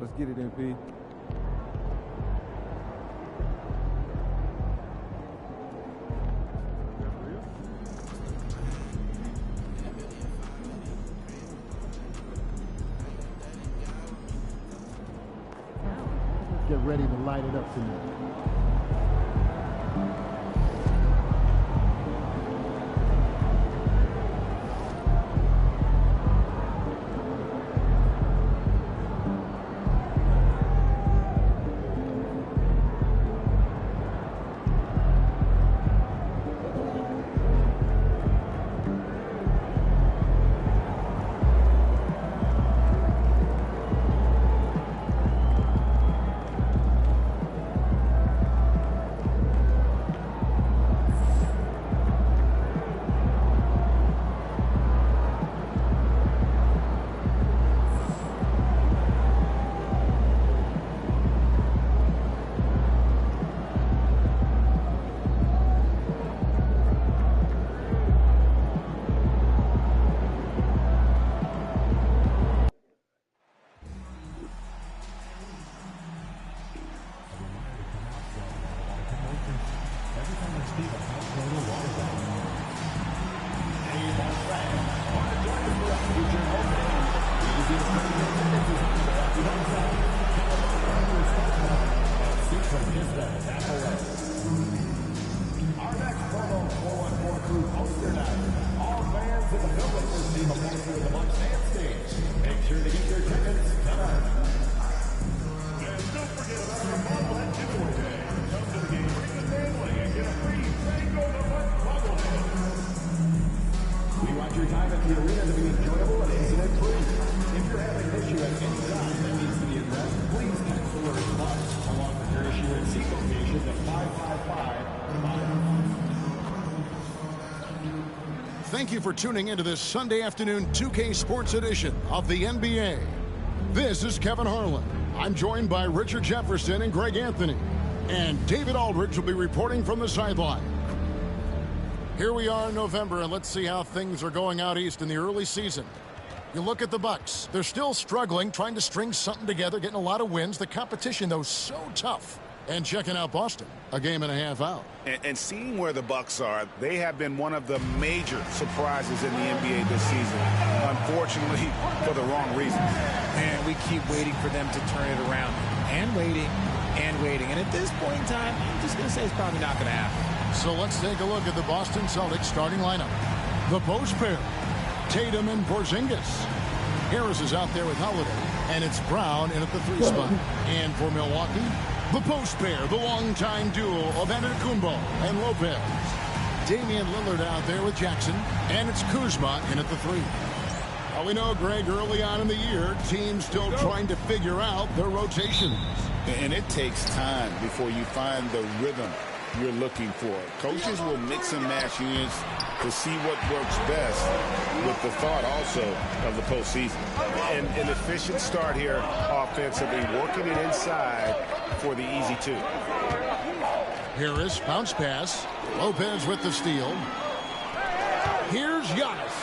Let's get it, MP. Get ready to light it up tonight. Thank you for tuning into this Sunday afternoon 2K Sports edition of the NBA. This is Kevin Harlan. I'm joined by Richard Jefferson and Greg Anthony. And David Aldridge will be reporting from the sideline. Here we are in November, and let's see how things are going out east in the early season. You look at the Bucks. They're still struggling, trying to string something together, getting a lot of wins. The competition, though, so tough. And checking out Boston, a game and a half out. And seeing where the Bucks are, they have been one of the major surprises in the NBA this season. Unfortunately, for the wrong reasons. Man, we keep waiting for them to turn it around. And waiting, and waiting. And at this point in time, I'm just going to say it's probably not going to happen. So let's take a look at the Boston Celtics starting lineup. The post pair, Tatum and Porzingis. Harris is out there with Holiday, and it's Brown in at the 3 spot. And for Milwaukee, the post pair, the longtime duo of Antetokounmpo and Lopez. Damian Lillard out there with Jackson, and it's Kuzma in at the 3. Well, we know, Greg, early on in the year, teams still trying to figure out their rotations. And it takes time before you find the rhythm you're looking for. Coaches will mix and match units to see what works best, with the thought also of the postseason. And an efficient start here offensively, working it inside for the easy 2. Harris, bounce pass. Lopez with the steal. Here's Giannis.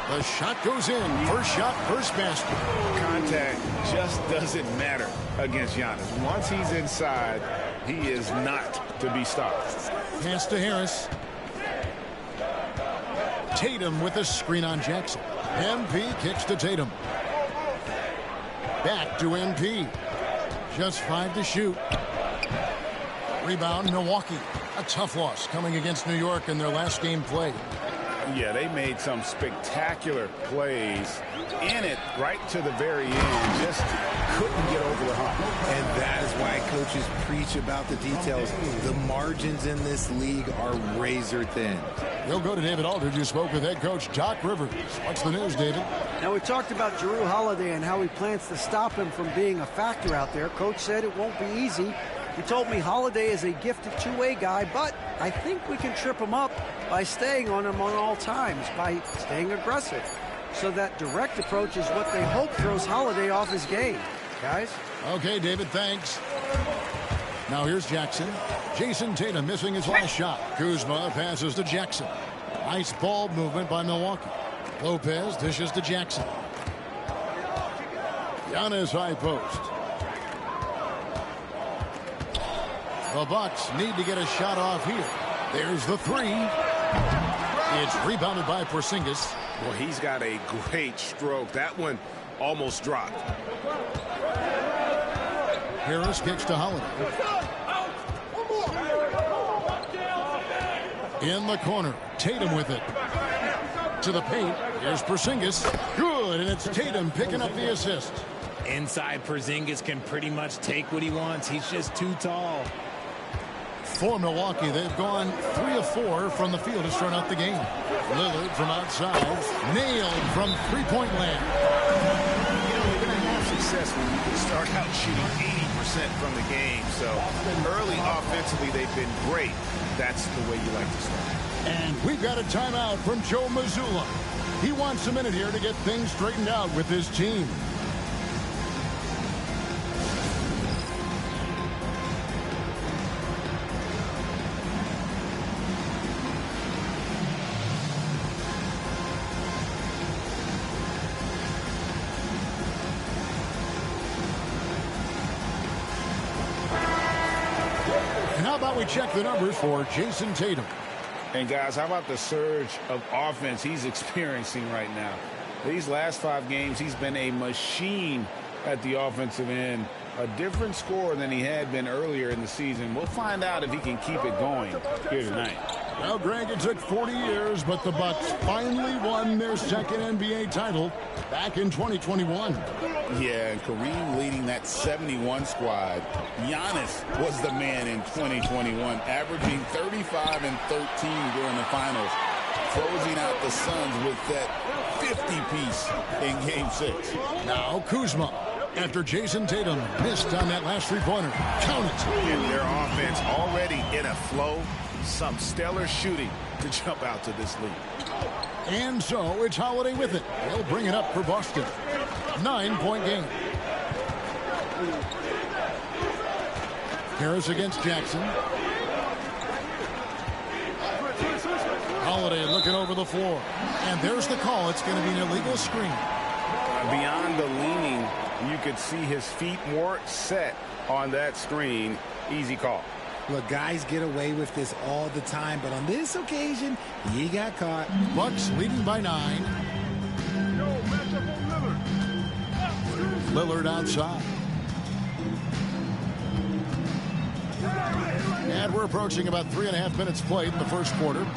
The shot goes in. First shot, first basket. Contact just doesn't matter against Giannis. Once he's inside, he is not to be stopped. Pass to Harris. Tatum with the screen on Jackson. MP kicks to Tatum. Back to MP. Just 5 to shoot. Rebound, Milwaukee. A tough loss coming against New York in their last game played. Yeah, they made some spectacular plays in it right to the very end. Just couldn't get over the hump. And that is why coaches preach about the details. The margins in this league are razor thin. We'll go to David Aldridge, who spoke with head coach Doc Rivers. What's the news, David? Now, we talked about Jrue Holiday and how he plans to stop him from being a factor out there. Coach said it won't be easy. He told me Holiday is a gifted two-way guy, but I think we can trip him up by staying on him on all times, by staying aggressive. So that direct approach is what they hope throws Holiday off his game. Guys? Okay, David, thanks. Now here's Jackson. Jason Tatum missing his last shot. Kuzma passes to Jackson. Nice ball movement by Milwaukee. Lopez dishes to Jackson. Giannis high post. The Bucks need to get a shot off here. There's the three. It's rebounded by Porzingis. Well, he's got a great stroke. That one almost dropped. Harris kicks to Holiday. In the corner, Tatum with it. To the paint, here's Porzingis. Good, and it's Tatum picking up the assist. Inside, Porzingis can pretty much take what he wants. He's just too tall. For Milwaukee, they've gone 3 of 4 from the field to start out the game. Lillard from outside, nailed from three-point land. You know, you're going to have success when you can start out shooting 80% from the game. So early offensively, they've been great. That's the way you like to start. And we've got a timeout from Joe Mazzulla. He wants a minute here to get things straightened out with his team. And how about we check the numbers for Jason Tatum? And guys, how about the surge of offense he's experiencing right now? These last 5 games, he's been a machine at the offensive end. A different score than he had been earlier in the season. We'll find out if he can keep it going here tonight. Well, Greg, it took 40 years, but the Bucks finally won their second NBA title back in 2021. Yeah, and Kareem leading that 71 squad. Giannis was the man in 2021, averaging 35 and 13 during the finals, closing out the Suns with that 50-piece in Game 6. Now Kuzma, after Jason Tatum missed on that last three-pointer. Count it. And their offense already in a flow. Some stellar shooting to jump out to this lead. And so it's Holiday with it. He'll bring it up for Boston. 9-point game. Harris against Jackson. Holiday looking over the floor. And there's the call. It's going to be an illegal screen. Beyond the leaning, you could see his feet more set on that screen. Easy call. Look, guys get away with this all the time, but on this occasion, he got caught. Bucks leading by 9. Lillard outside. And we're approaching about 3.5 minutes played in the first quarter.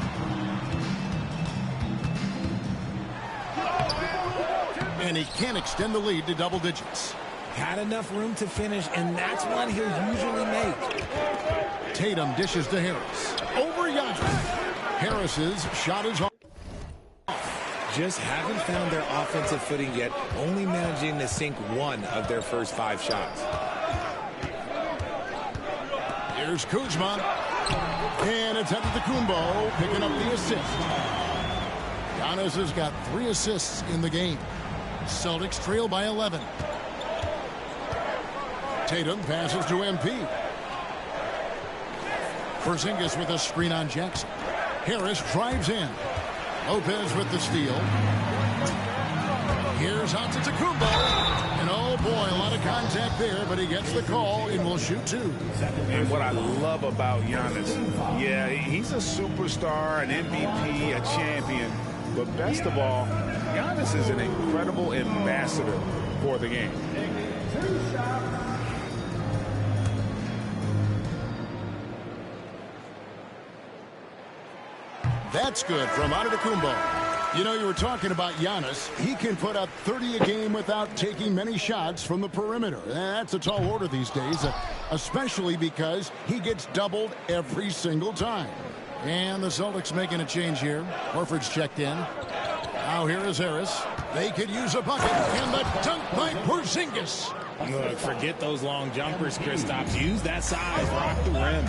And he can't extend the lead to double digits. Had enough room to finish, and that's one he'll usually make. Tatum dishes to Harris. Over Giannis. Harris's shot is off. Just haven't found their offensive footing yet, only managing to sink 1 of their first 5 shots. Here's Kuzma. And it's Antetokounmpo picking up the assist. Giannis has got 3 assists in the game. Celtics trail by 11. Tatum passes to MP. Porzingis with a screen on Jackson. Harris drives in. Lopez with the steal. Here's Antetokounmpo. And oh boy, a lot of contact there, but he gets the call and will shoot 2. And what I love about Giannis, yeah, he's a superstar, an MVP, a champion. But best of all, Giannis is an incredible ambassador for the game. That's good from Antetokounmpo. You know, you were talking about Giannis. He can put up 30 a game without taking many shots from the perimeter. That's a tall order these days, especially because he gets doubled every single time. And the Celtics making a change here. Horford's checked in. Now here is Harris. They could use a bucket. And the dunk by Porzingis. Look, forget those long jumpers, Kristaps. Use that size. Rock the rim.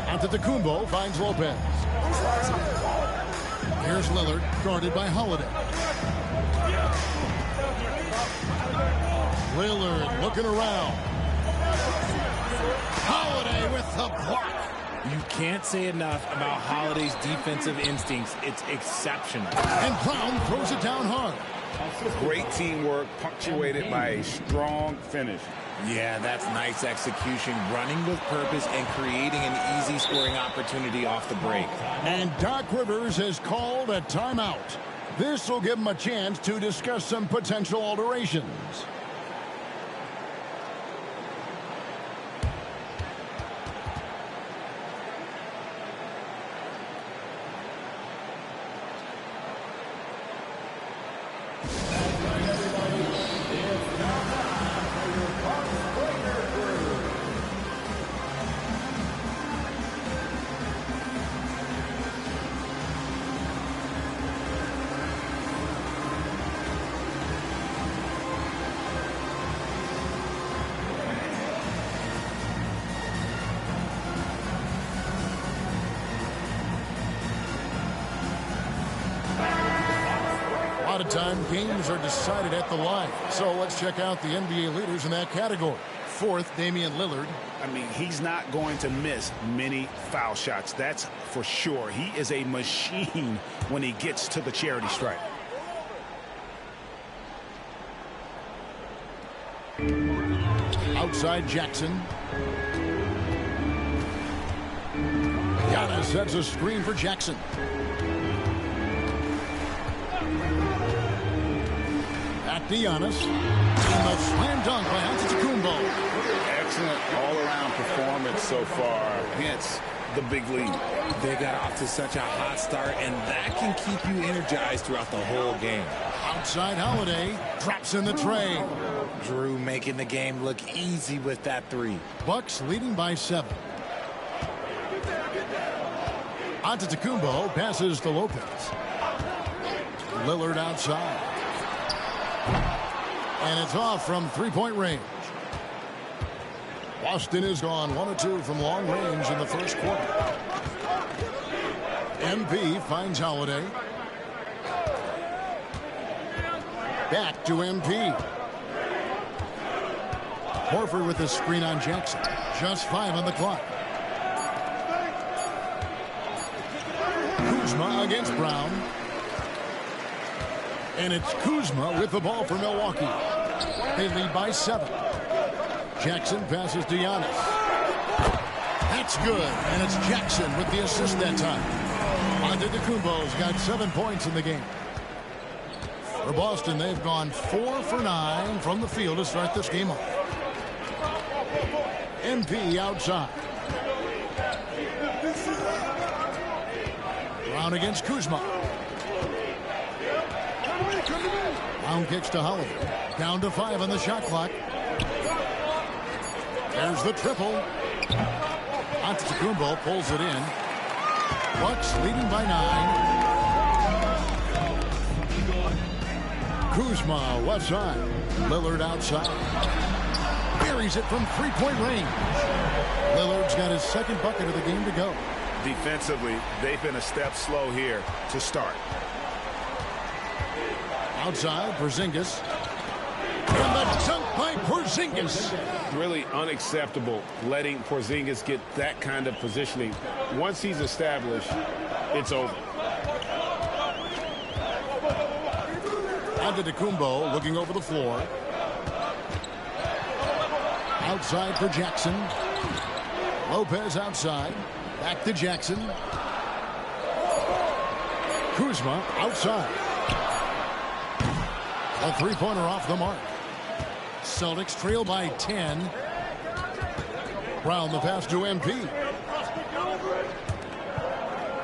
Antetokounmpo finds Lopez. Here's Lillard, guarded by Holiday. Lillard looking around. Holiday with the block. You can't say enough about Holiday's defensive instincts. It's exceptional. And Brown throws it down hard. Great teamwork punctuated by a strong finish. Yeah, that's nice execution, running with purpose and creating an easy scoring opportunity off the break. And Doc Rivers has called a timeout. This will give him a chance to discuss some potential alterations. A lot of time games are decided at the line. So let's check out the NBA leaders in that category. Fourth, Damian Lillard. I mean, he's not going to miss many foul shots. That's for sure. He is a machine when he gets to the charity stripe. Outside Jackson. Giannis sets a screen for Jackson. Back to Giannis. And the slam dunk by Antetokounmpo. Excellent all-around performance so far against the big lead. They got off to such a hot start, and that can keep you energized throughout the whole game. Outside Holiday. Drops in the tray. Drew making the game look easy with that three. Bucks leading by 7. Antetokounmpo passes to Lopez. Lillard outside. And it's off from three-point range. Boston has gone 1 of 2 from long range in the first quarter. MP finds Holiday. Back to MP. Horford with the screen on Jackson. Just 5 on the clock. Kuzma against Brown. And it's Kuzma with the ball for Milwaukee. They lead by 7. Jackson passes to Giannis. That's good. And it's Jackson with the assist that time. Antetokounmpo's got 7 points in the game. For Boston, they've gone 4 for 9 from the field to start this game off. MP outside. Brown against Kuzma. Brown kicks to Holiday. Down to 5 on the shot clock. There's the triple. Antetokounmpo pulls it in. Bucks leading by 9. Kuzma left side. Lillard outside. Buries it from three-point range. Lillard's got his second bucket of the game to go. Defensively, they've been a step slow here to start. Outside, Porzingis. And the dunk by Porzingis. Really unacceptable letting Porzingis get that kind of positioning. Once he's established, it's over. Antetokounmpo looking over the floor. Outside for Jackson. Lopez outside. Back to Jackson. Kuzma outside. A three-pointer off the mark. Celtics trail by 10. Brown the pass to MP.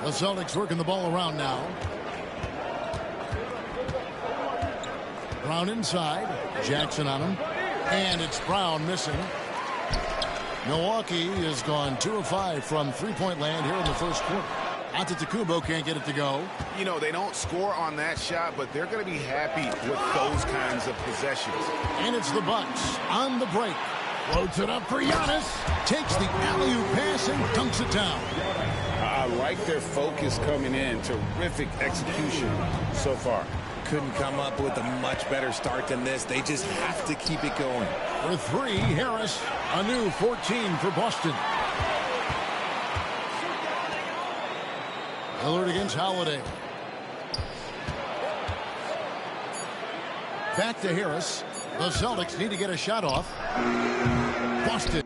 The Celtics working the ball around now. Brown inside. Jackson on him. And it's Brown missing. Milwaukee has gone 2 of 5 from three-point land here in the first quarter. Antetokounmpo can't get it to go. You know, they don't score on that shot, but they're going to be happy with those kinds of possessions. And it's the Bucks on the break. Floats it up for Giannis. Takes the alley-oop pass and dunks it down. I like their focus coming in. Terrific execution so far. Couldn't come up with a much better start than this. They just have to keep it going. For 3, Harris. A new 14 for Boston. Lillard against Holiday. Back to Harris. The Celtics need to get a shot off. Busted.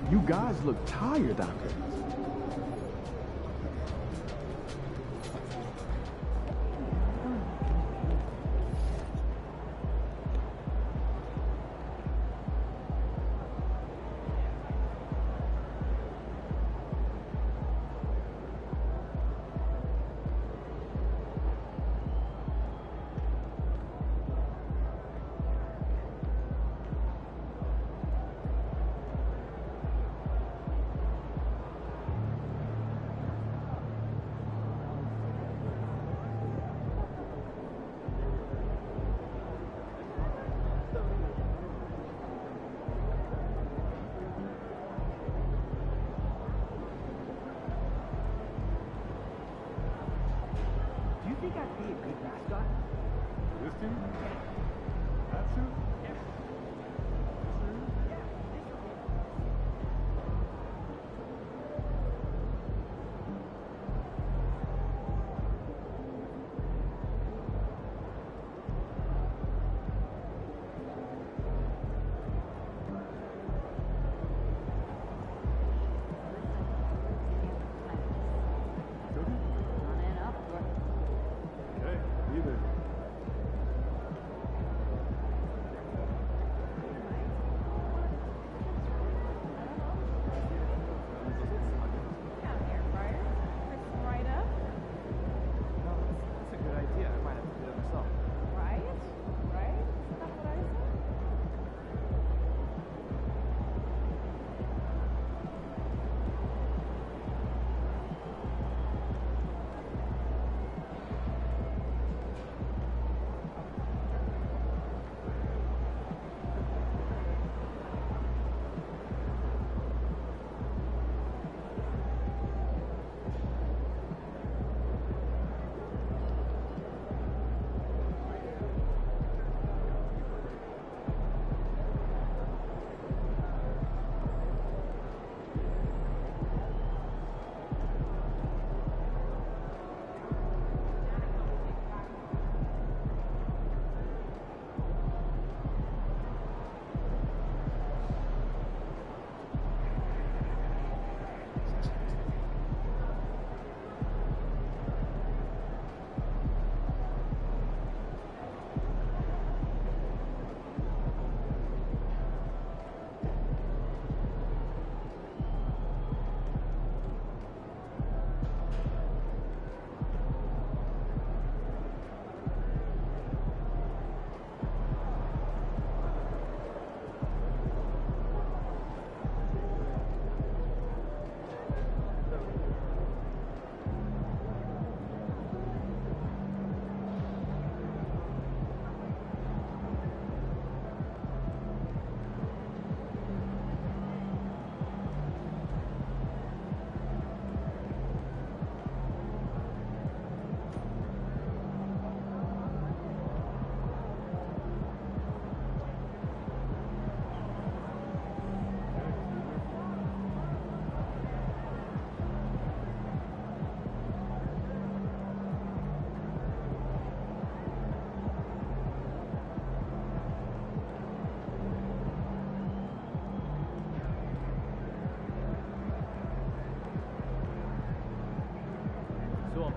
You guys look tired out there.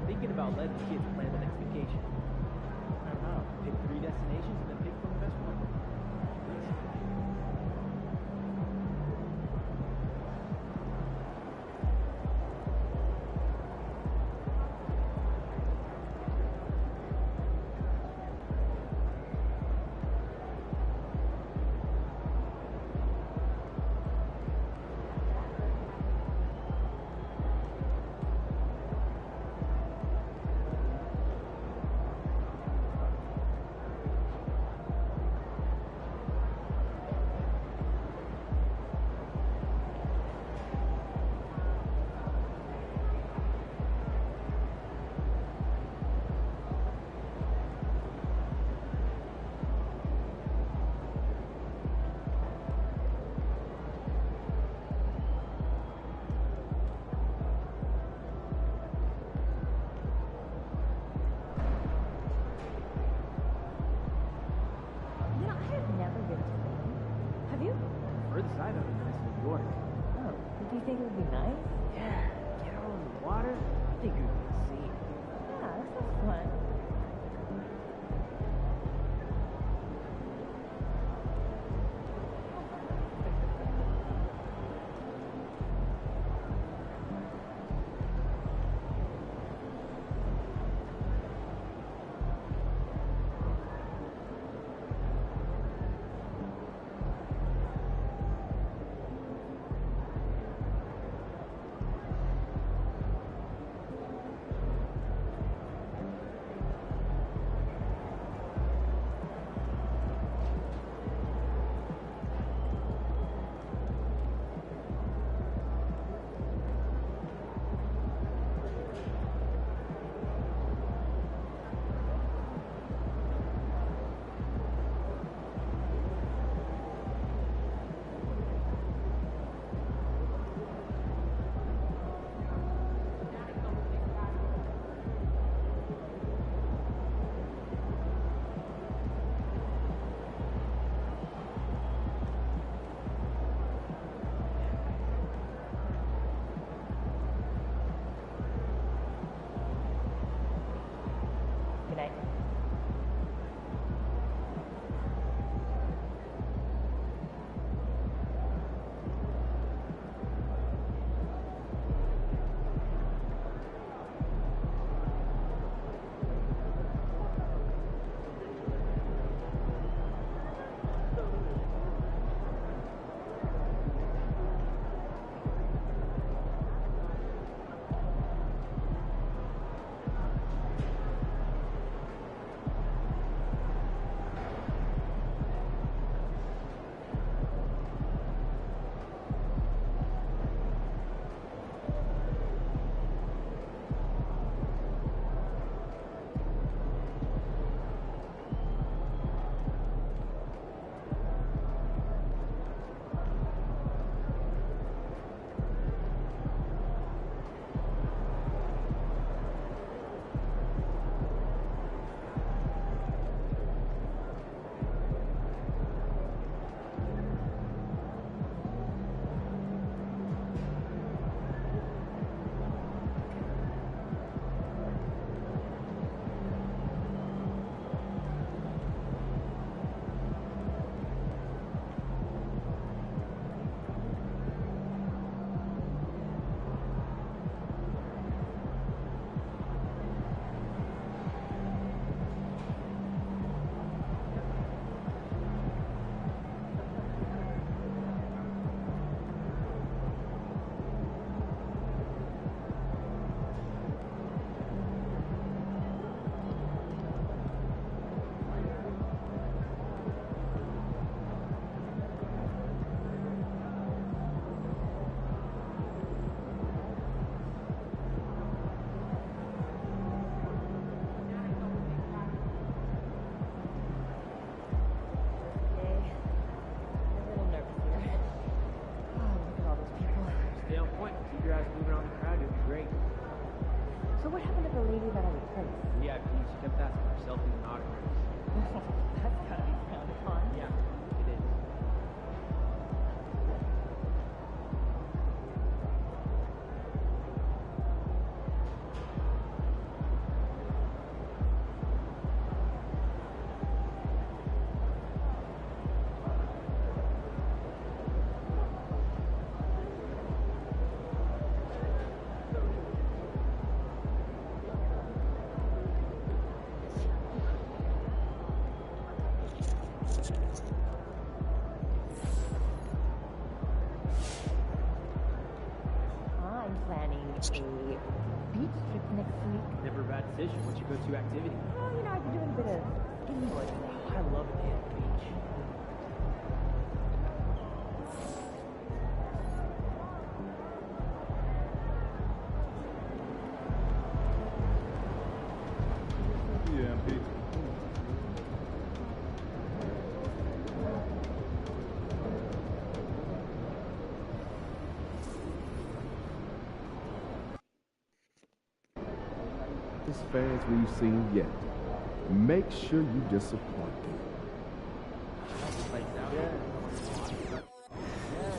Thinking about letting the kids plan the next vacation. I don't know. Pick 3 destinations and then pick from the best one. outside other than it's New York. Oh, do you think it would be nice? Yeah, get out on the water. I think it would be insane. Yeah, that sounds fun. Good night. So what happened to the lady that I replaced? VIP, she kept asking for selfies and autographs. That's gotta be kind of fun. Yeah, it is. I'm planning a beach trip next week. Never a bad decision. What's your go-to activity? Well, I've been doing a bit of skimboarding lately. I love a day at the beach. Yeah, Pete. Fans we've seen yet. Make sure you disappoint them. Lights out. Yeah.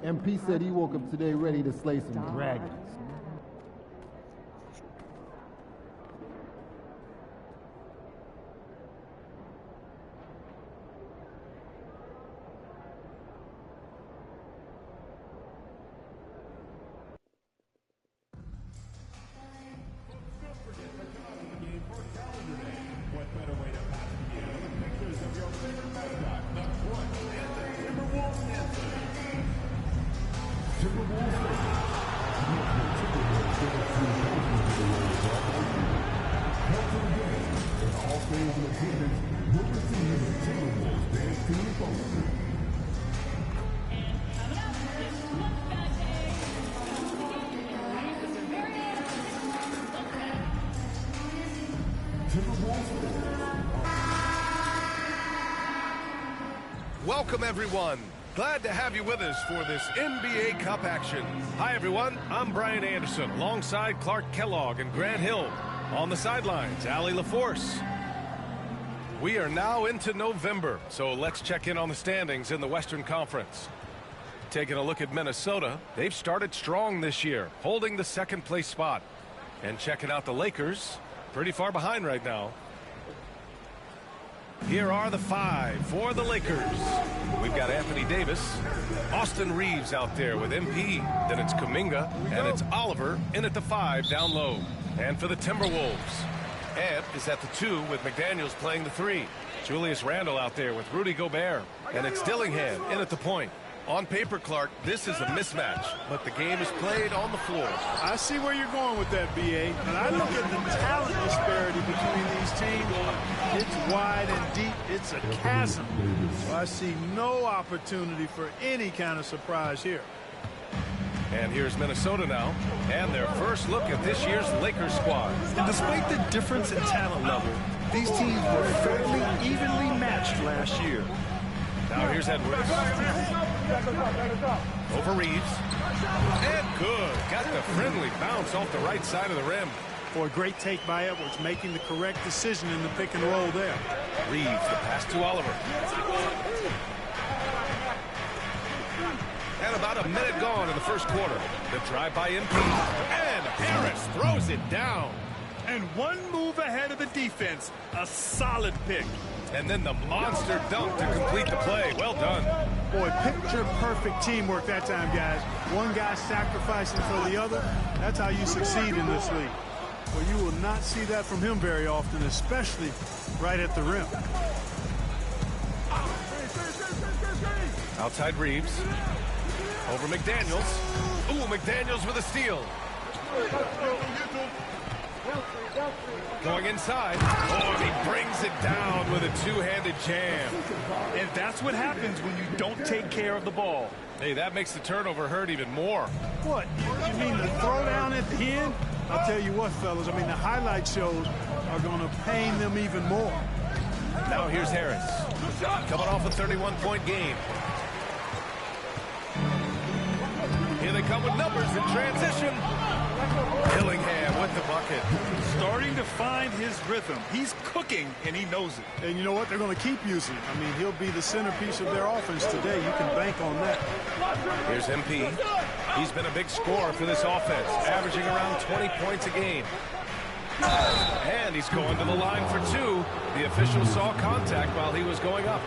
MP said he woke up today ready to slay some dragons. Welcome, everyone. Glad to have you with us for this NBA Cup action. Hi, everyone. I'm Brian Anderson, alongside Clark Kellogg and Grant Hill. On the sidelines, Allie LaForce. We are now into November, so let's check in on the standings in the Western Conference. Taking a look at Minnesota, they've started strong this year, holding the second-place spot. And checking out the Lakers, pretty far behind right now. Here are the five for the Lakers. We've got Anthony Davis, Austin Reeves out there with MP, then it's Kuminga, and it's Oliver in at the 5 down low. And for the Timberwolves, Ed is at the 2 with McDaniels playing the 3. Julius Randle out there with Rudy Gobert, and it's Dillingham in at the point. On paper, Clark, this is a mismatch, but the game is played on the floor. I see where you're going with that, B.A. But I look at the talent disparity between these teams. It's wide and deep. It's a chasm. So I see no opportunity for any kind of surprise here. And here's Minnesota now, and their first look at this year's Lakers squad. And despite the difference in talent level, these teams were fairly evenly matched last year. Now here's Edwards. Over Reeves. And good. Got the friendly bounce off the right side of the rim. For a great take by Edwards, making the correct decision in the pick and roll there. Reeves, the pass to Oliver. And about a minute gone in the first quarter. The drive by MP. And Harris throws it down. And one move ahead of the defense. A solid pick. And then the monster dunk to complete the play. Well done. Boy, picture-perfect teamwork that time, guys. One guy sacrificing for the other. That's how you succeed in this league. Well, you will not see that from him very often, especially right at the rim. Outside Reeves. Over McDaniels. Ooh, McDaniels with a steal. Going inside. Oh, he brings it down with a two-handed jam. And that's what happens when you don't take care of the ball. Hey, that makes the turnover hurt even more. What? You mean the throwdown at the end? I'll tell you what, fellas. I mean, the highlight shows are going to pain them even more. Now here's Harris. Coming off a 31-point game. Here they come with numbers in transition. Dillingham with the bucket. Starting to find his rhythm. He's cooking, and he knows it. And you know what? They're going to keep using. I mean, he'll be the centerpiece of their offense today. You can bank on that. Here's MP. He's been a big scorer for this offense, averaging around 20 points a game. And he's going to the line for two. The official saw contact while he was going up.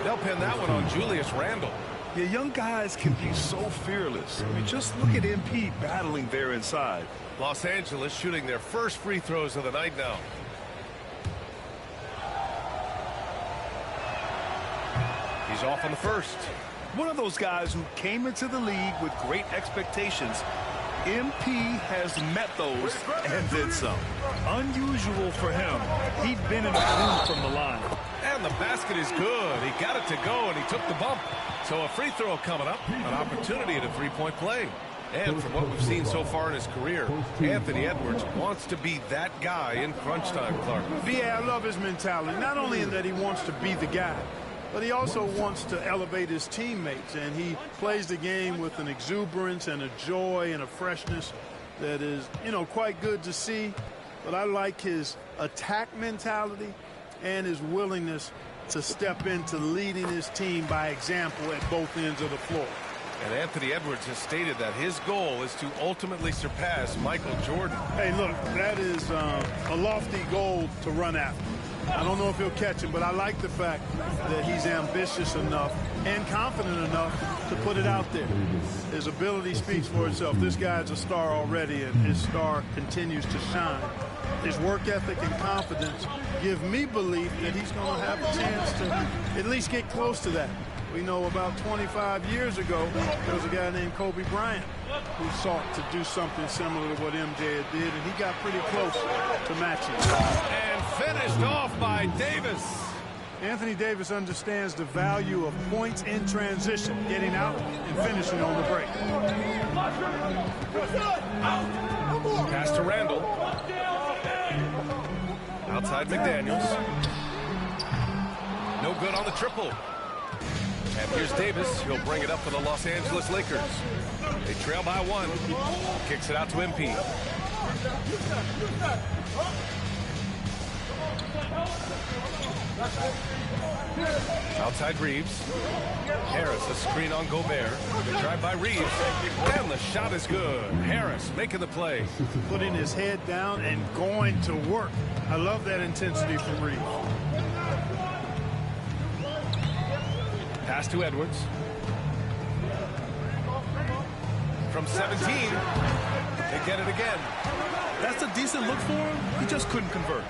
They'll pin that one on Julius Randle. Yeah, young guys can be so fearless. I mean, just look at MP battling there inside. Los Angeles shooting their first free throws of the night now. He's off on the first. One of those guys who came into the league with great expectations. MP has met those and did some. Unusual for him. He'd been in a groove from the line. And the basket is good. He got it to go, and he took the bump. So a free throw coming up, an opportunity at a three-point play. And from what we've seen so far in his career, Anthony Edwards wants to be that guy in crunch time, Clark. Yeah, I love his mentality. Not only in that he wants to be the guy, but he also wants to elevate his teammates. And he plays the game with an exuberance and a joy and a freshness that is, you know, quite good to see. But I like his attack mentality and his willingness to step into leading his team by example at both ends of the floor. And Anthony Edwards has stated that his goal is to ultimately surpass Michael Jordan. Hey, look, that is a lofty goal to run after. I don't know if he'll catch him, but I like the fact that he's ambitious enough and confident enough to put it out there. His ability speaks for itself. This guy's a star already, and his star continues to shine. His work ethic and confidence give me belief that he's going to have a chance to at least get close to that. We know about 25 years ago, there was a guy named Kobe Bryant who sought to do something similar to what MJ did, and he got pretty close to matching. And finished off by Davis. Anthony Davis understands the value of points in transition, getting out and finishing on the break. Pass to Randle. Outside McDaniels. No good on the triple. And here's Davis. He'll bring it up for the Los Angeles Lakers. They trail by one. Kicks it out to MP. Outside Reeves. Harris, a screen on Gobert. The drive by Reeves. And the shot is good. Harris making the play. Putting his head down and going to work. I love that intensity from Reeves. Pass to Edwards. From 17. They get it again. That's a decent look for him. He just couldn't convert.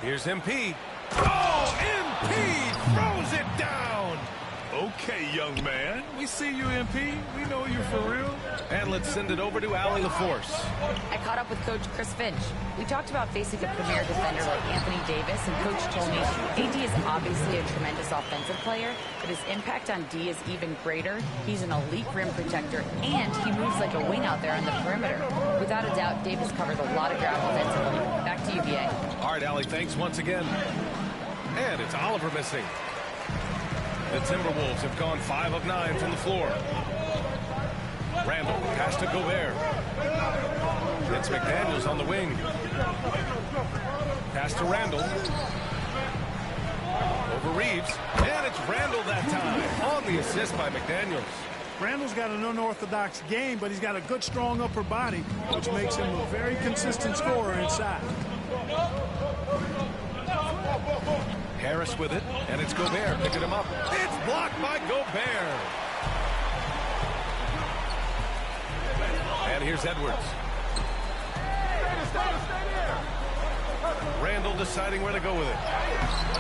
Here's MP. Oh, MP throws it down. Okay, young man. We see you, MP. We know you're for real. And let's send it over to Allie LaForce. I caught up with Coach Chris Finch. We talked about facing a premier defender like Anthony Davis, and Coach told me AD is obviously a tremendous offensive player, but his impact on D is even greater. He's an elite rim protector, and he moves like a wing out there on the perimeter. Without a doubt, Davis covers a lot of ground offensively. Back to you, BA. All right, Allie, thanks once again. And it's Oliver missing. The Timberwolves have gone 5 of 9 from the floor. Randall, pass to Gobert. It's McDaniels on the wing. Pass to Randall. Over Reeves. And it's Randall that time. On the assist by McDaniels. Randall's got an unorthodox game, but he's got a good, strong upper body, which makes him a very consistent scorer inside. Harris with it, and it's Gobert picking him up. It's blocked by Gobert. And here's Edwards. Randall deciding where to go with it.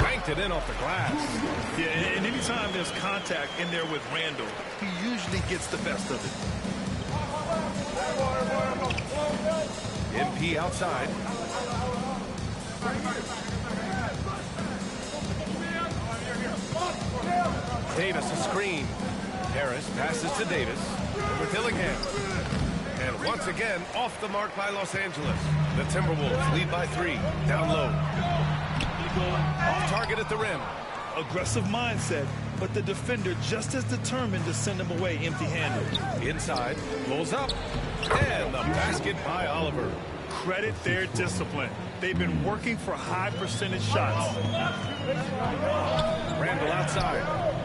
Banked it in off the glass. Yeah, and anytime there's contact in there with Randall, he usually gets the best of it. MP outside. Davis a screen. Harris passes to Davis. With Dillingham. And once again, off the mark by Los Angeles. The Timberwolves lead by 3. Down low. Off target at the rim. Aggressive mindset, but the defender just as determined to send him away empty-handed. Inside, pulls up. And the basket by Oliver. Credit their discipline. They've been working for high percentage shots. Randall outside.